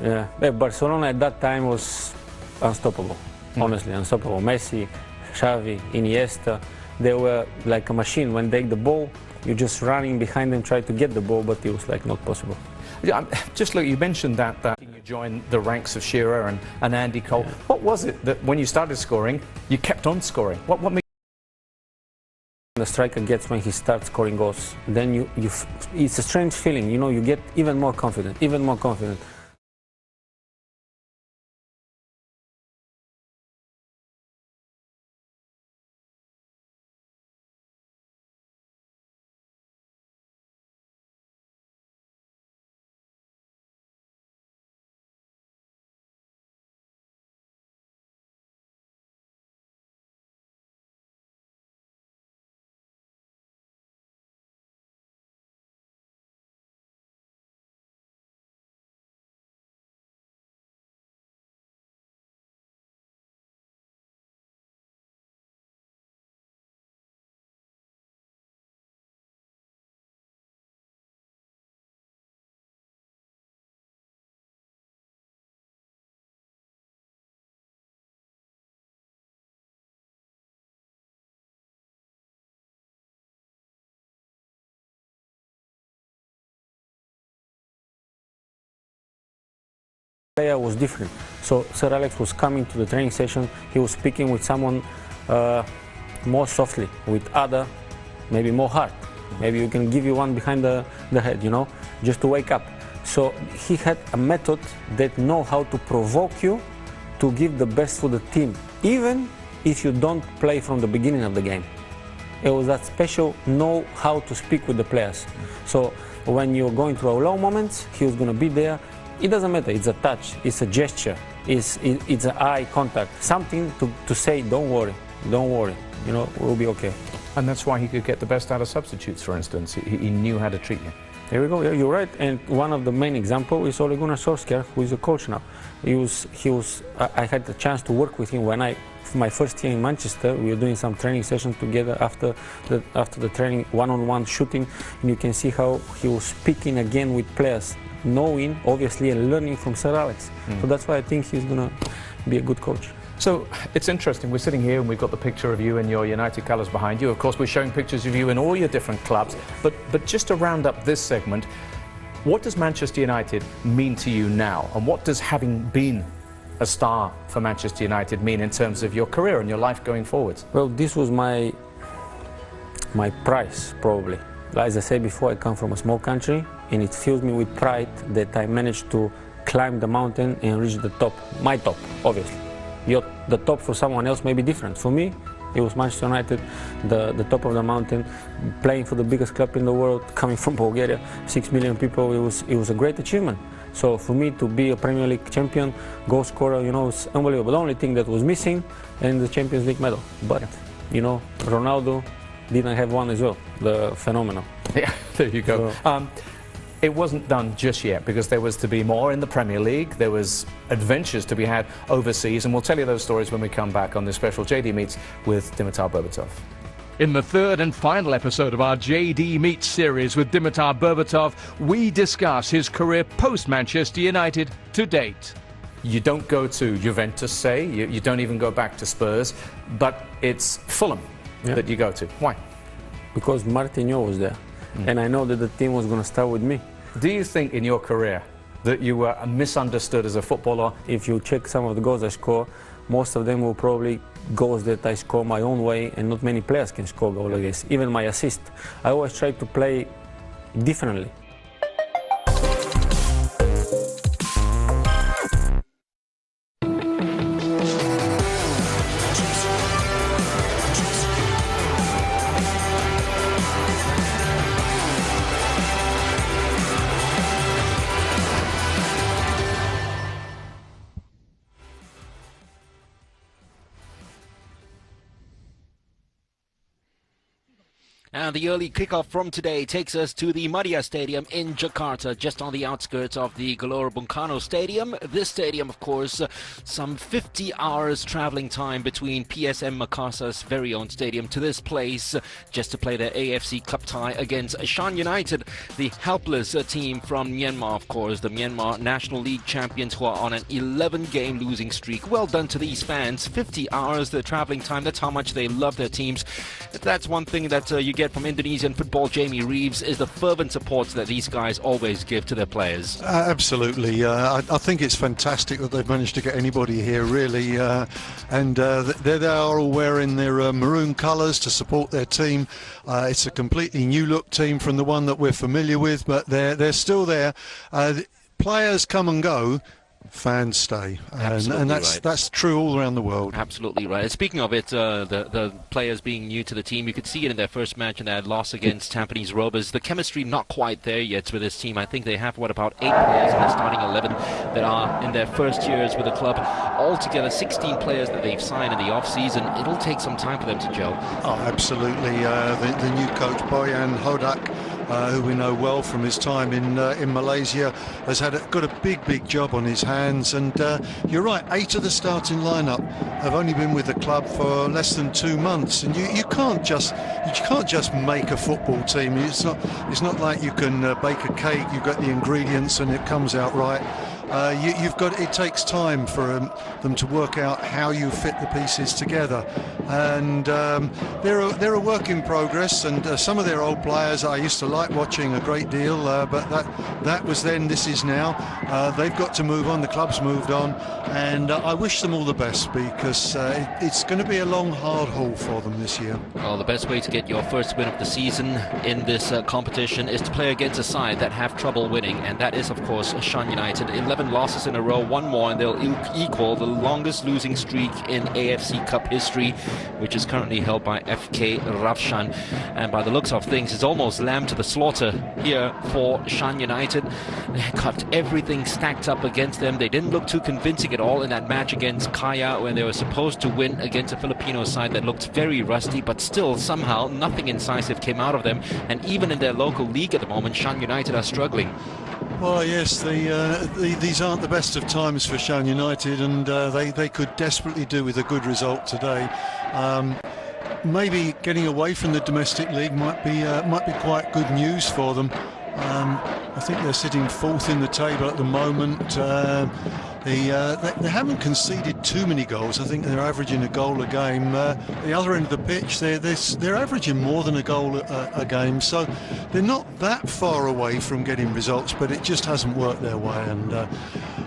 Yeah. Barcelona at that time was unstoppable. Honestly, unstoppable. Messi, Xavi, Iniesta, they were like a machine. When they get the ball, you're just running behind them, try to get the ball, but it was like not possible. Yeah, just look, you mentioned that you joined the ranks of Shearer and Andy Cole. Yeah. What was it that when you started scoring, you kept on scoring? What made the striker gets when he starts scoring goals? Then it's a strange feeling, you know, you get even more confident, even more confident. Player was different. So Sir Alex was coming to the training session, he was speaking with someone more softly, with other, maybe more hard. Maybe you can give you one behind the head, you know, just to wake up. So he had a method that know how to provoke you to give the best for the team, even if you don't play from the beginning of the game. It was that special know how to speak with the players. So when you're going through low moments, he was going to be there. It doesn't matter, it's a touch, it's a gesture, it's an eye contact, something to say, don't worry, you know, we'll be okay. And that's why he could get the best out of substitutes, for instance. He knew how to treat you. There we go, yeah, you're right. And one of the main examples is Ole Gunnar Solskjaer, who is a coach now. I had the chance to work with him when my first year in Manchester. We were doing some training sessions together after the training, one-on-one shooting, and you can see how he was speaking again with players, knowing, obviously, and learning from Sir Alex. So that's why I think he's going to be a good coach. So it's interesting, we're sitting here and we've got the picture of you in your United colours behind you. Of course, we're showing pictures of you in all your different clubs. But just to round up this segment, what does Manchester United mean to you now? And what does having been a star for Manchester United mean in terms of your career and your life going forwards? Well, this was my prize, probably. As I said before, I come from a small country, and it fills me with pride that I managed to climb the mountain and reach the top. My top, obviously. The top for someone else may be different. For me, it was Manchester United, the top of the mountain, playing for the biggest club in the world, coming from Bulgaria, 6 million people. It was a great achievement. So for me to be a Premier League champion, goal scorer, you know, it's unbelievable. The only thing that was missing is the Champions League medal. But, you know, Ronaldo didn't have one as well, the phenomenal. Yeah, there you go. So, it wasn't done just yet because there was to be more in the Premier League. There was adventures to be had overseas, and we'll tell you those stories when we come back on this special JD Meets with Dimitar Berbatov. In the third and final episode of our JD Meets series with Dimitar Berbatov, we discuss his career post-Manchester United to date. You don't go to Juventus, say, you don't even go back to Spurs, but it's Fulham that you go to. Why? Because Martinho was there, and I know that the team was going to start with me. Do you think in your career that you were misunderstood as a footballer? If you check some of the goals I score, most of them were probably goals that I score my own way, and not many players can score goals like this. Even my assist. I always try to play differently. And the early kickoff from today takes us to the Madia Stadium in Jakarta, just on the outskirts of the Gelora Bung Karno Stadium. This stadium, of course, some 50 hours traveling time between PSM Makassar's very own stadium to this place, just to play their AFC Cup tie against Shan United, the helpless team from Myanmar, of course, the Myanmar National League champions who are on an 11-game losing streak. Well done to these fans. 50 hours, the traveling time, that's how much they love their teams. That's one thing that you get from Indonesian football, Jamie Reeves, is the fervent support that these guys always give to their players. Absolutely. I think it's fantastic that they've managed to get anybody here, really. And there they are, all wearing their maroon colours to support their team. It's a completely new look team from the one that we're familiar with, but they're still there. Players come and go, fans stay, and that's true all around the world. Absolutely right. And speaking of it, the players being new to the team, you could see it in their first match and their loss against Tampines Rovers. The chemistry not quite there yet with this team. I think they have about 8 players in the starting 11 that are in their first years with the club. Altogether 16 players that they've signed in the off-season. It'll take some time for them to gel. Oh, absolutely. The new coach Boyan Hodak, who we know well from his time in Malaysia, has got a big job on his hands. And you're right, 8 of the starting lineup have only been with the club for less than 2 months, and you can't just make a football team. It's not like you can bake a cake. You've got the ingredients and it comes out right. It takes time for them to work out how you fit the pieces together, and they're a work in progress. And some of their old players I used to like watching a great deal, but that was then, this is now. They've got to move on. The club's moved on, and I wish them all the best, because it's going to be a long, hard haul for them this year. Well, the best way to get your first win of the season in this competition is to play against a side that have trouble winning, and that is, of course, Shan United. 11 losses in a row, 1 more, and they'll equal the longest losing streak in AFC Cup history, which is currently held by FK Ravshan. And by the looks of things, it's almost lamb to the slaughter here for Shan United. They got everything stacked up against them. They didn't look too convincing at all in that match against Kaya, when they were supposed to win against a Filipino side that looked very rusty, but still somehow nothing incisive came out of them. And even in their local league at the moment, Shan United are struggling. Well, yes, these aren't the best of times for Shan United, and they could desperately do with a good result today. Maybe getting away from the domestic league might be quite good news for them. I think they're sitting 4th in the table at the moment. They haven't conceded too many goals. I think they're averaging a goal a game. The other end of the pitch, they're averaging more than a goal a game. So they're not that far away from getting results, but it just hasn't worked their way. And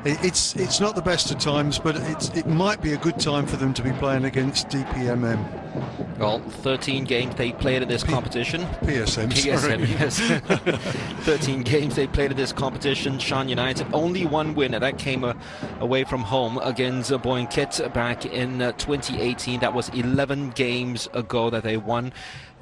it's not the best of times, but it might be a good time for them to be playing against DPMM. Well, 13 games they played in this competition. PSM, yes. 13 games they played in this competition. Shan United, only 1 win, and that came away from home against Boinket back in 2018. That was 11 games ago that they won.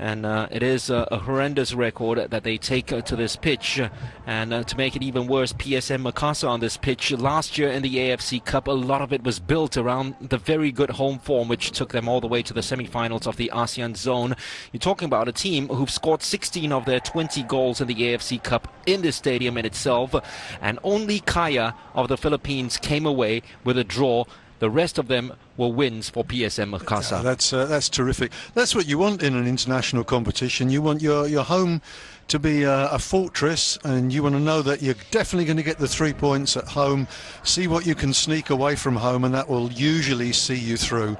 And it is a horrendous record that they take to this pitch. And to make it even worse, PSM Makassar on this pitch last year in the AFC Cup, a lot of it was built around the very good home form, which took them all the way to the semi-finals of the ASEAN zone. You're talking about a team who've scored 16 of their 20 goals in the AFC Cup in this stadium in itself. And only Kaya of the Philippines came away with a draw. The rest of them were wins for PSM Makassar. That's terrific. That's what you want in an international competition. You want your home to be a fortress, and you want to know that you're definitely going to get the 3 points at home. See what you can sneak away from home, and that will usually see you through.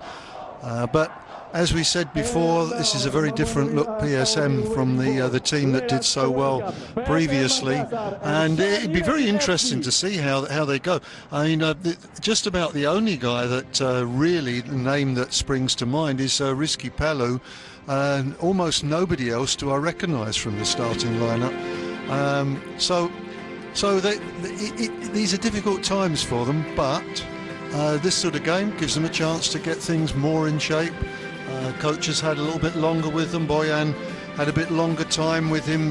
But as we said before, this is a very different look PSM from the team that did so well previously, and it'd be very interesting to see how they go. I mean, just about the only guy that really, the name that springs to mind is Rizky Pelu, and almost nobody else do I recognise from the starting lineup. So these are difficult times for them, but this sort of game gives them a chance to get things more in shape. Coach has had a little bit longer with them. Boyan had a bit longer time with him.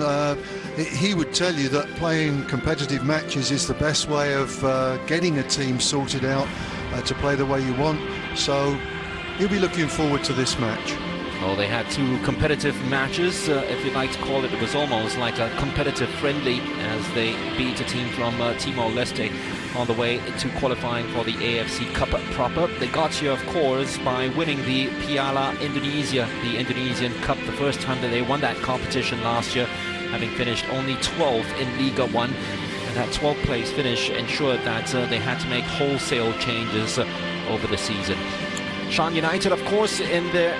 He would tell you that playing competitive matches is the best way of getting a team sorted out to play the way you want. So he'll be looking forward to this match. Well, they had two competitive matches, if you'd like to call it. It was almost like a competitive friendly as they beat a team from Timor-Leste on the way to qualifying for the AFC Cup proper. They got here, of course, by winning the Piala Indonesia, the Indonesian Cup, the first time that they won that competition last year, having finished only 12th in Liga 1. And that 12th place finish ensured that they had to make wholesale changes over the season. Shan United, of course, in their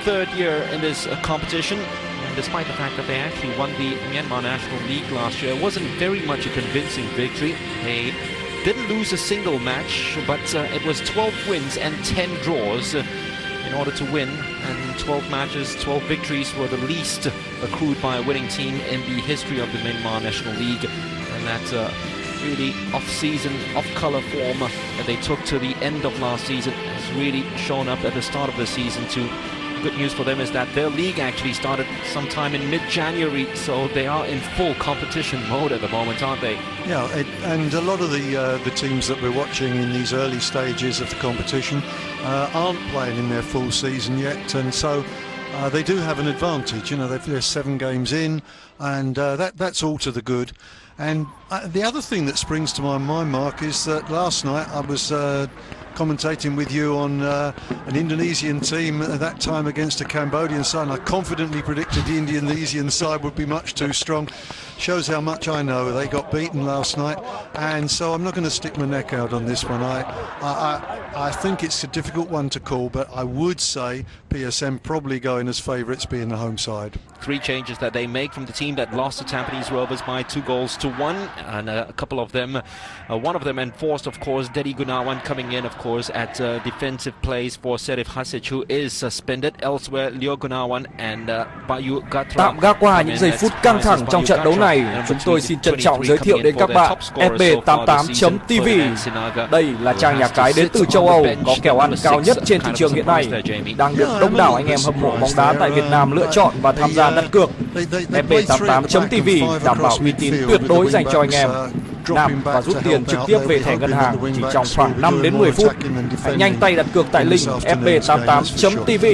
third year in this competition, and despite the fact that they actually won the Myanmar National League last year, it wasn't very much a convincing victory. They didn't lose a single match, but it was 12 wins and 10 draws in order to win, and 12 matches, 12 victories were the least accrued by a winning team in the history of the Myanmar National League. And that really off-season, off-colour form that they took to the end of last season has really shown up at the start of the season too. Good news for them is that their league actually started sometime in mid-January, so they are in full competition mode at the moment, aren't they? Yeah, and a lot of the teams that we're watching in these early stages of the competition aren't playing in their full season yet, and so they do have an advantage. You know, they're 7 games in, and that's all to the good. And the other thing that springs to my mind, Mark, is that last night I was commentating with you on an Indonesian team at that time against a Cambodian side. I confidently predicted the Indonesian side would be much too strong. Shows how much I know. They got beaten last night, and so I'm not going to stick my neck out on this one. I think it's a difficult one to call, but I would say PSM probably going as favourites, being the home side. 3 changes that they make from the team that lost to Tampines Rovers by 2-1, and a couple of them, one of them enforced, of course, Dedi Gunawan coming in, of course, at defensive plays for Serif Hasic, who is suspended. Elsewhere, Leo Gunawan and Bayu Gatra. Tạm gác qua những giây phút căng thẳng trong trận đấu này, chúng tôi xin trân trọng giới thiệu đến các bạn FB88.tv. Đây là trang nhà cái đến từ châu Âu có kèo ăn cao nhất trên thị trường hiện nay, đang được đông đảo anh em hâm mộ bóng đá tại Việt Nam lựa chọn và tham gia đặt cược. FB88.tv đảm bảo uy tín tuyệt đối dành cho anh em. Nạp và rút tiền trực tiếp về thẻ ngân hàng chỉ trong khoảng 5 đến 10 phút. Hãy nhanh tay đặt cược tại link fb88.tv.